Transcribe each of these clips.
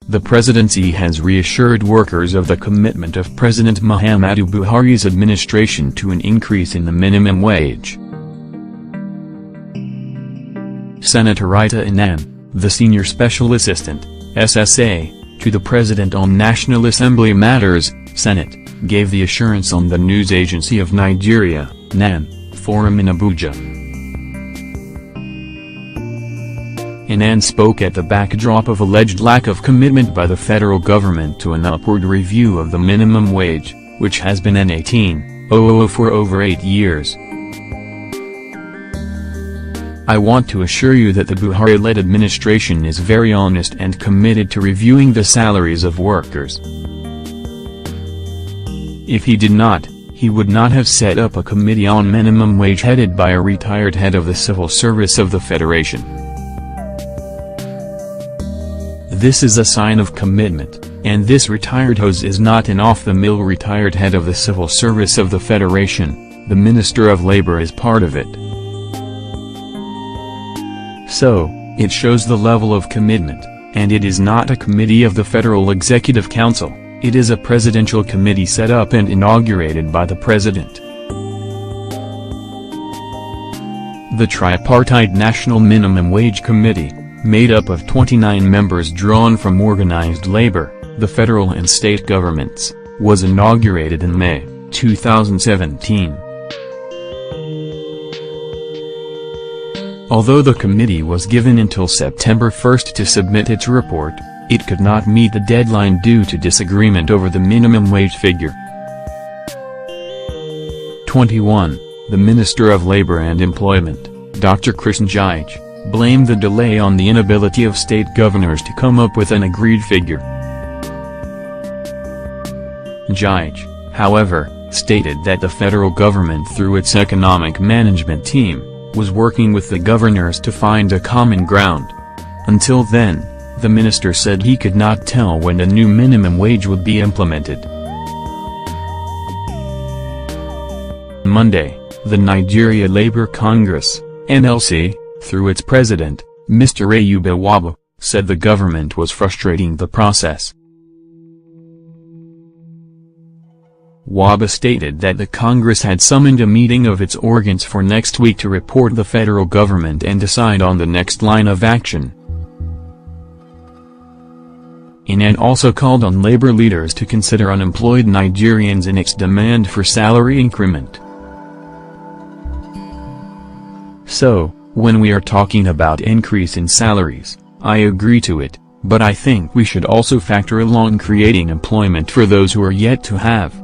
the presidency has reassured workers of the commitment of President Muhammadu Buhari's administration to an increase in the minimum wage. Senator Ita Enang, the Senior Special Assistant, SSA, to the President on National Assembly Matters, Senate, gave the assurance on the news agency of Nigeria, NAN, forum in Abuja. Enang spoke at the backdrop of alleged lack of commitment by the federal government to an upward review of the minimum wage, which has been at 18,000 for over 8 years. I want to assure you that the Buhari-led administration is very honest and committed to reviewing the salaries of workers. If he did not, he would not have set up a committee on minimum wage headed by a retired head of the civil service of the Federation. This is a sign of commitment, and this retired hose is not an off-the-mill retired head of the civil service of the Federation. The Minister of Labor is part of it. So, it shows the level of commitment, and it is not a committee of the Federal Executive Council, it is a presidential committee set up and inaugurated by the President. The Tripartite National Minimum Wage Committee, made up of 29 members drawn from organized labor, the federal and state governments, was inaugurated in May 2017. Although the committee was given until September 1 to submit its report, it could not meet the deadline due to disagreement over the minimum wage figure. 21. The Minister of Labor and Employment, Dr. Krishna Jige, blamed the delay on the inability of state governors to come up with an agreed figure. Jige, however, stated that the federal government through its economic management team, was working with the governors to find a common ground. Until then, the minister said he could not tell when the new minimum wage would be implemented. Monday, the Nigeria Labour Congress, NLC, through its president, Mr. Ayuba Waba, said the government was frustrating the process. Waba stated that the Congress had summoned a meeting of its organs for next week to report the federal government and decide on the next line of action. Enang also called on labor leaders to consider unemployed Nigerians in its demand for salary increment. So, when we are talking about increase in salaries, I agree to it, but I think we should also factor along creating employment for those who are yet to have.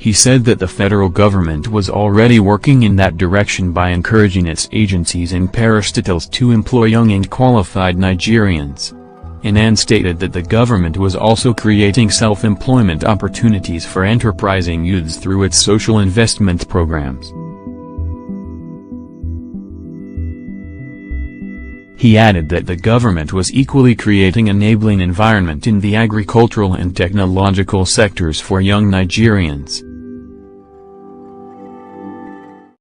He said that the federal government was already working in that direction by encouraging its agencies and parastatals to employ young and qualified Nigerians. Enang stated that the government was also creating self-employment opportunities for enterprising youths through its social investment programs. He added that the government was equally creating an enabling environment in the agricultural and technological sectors for young Nigerians.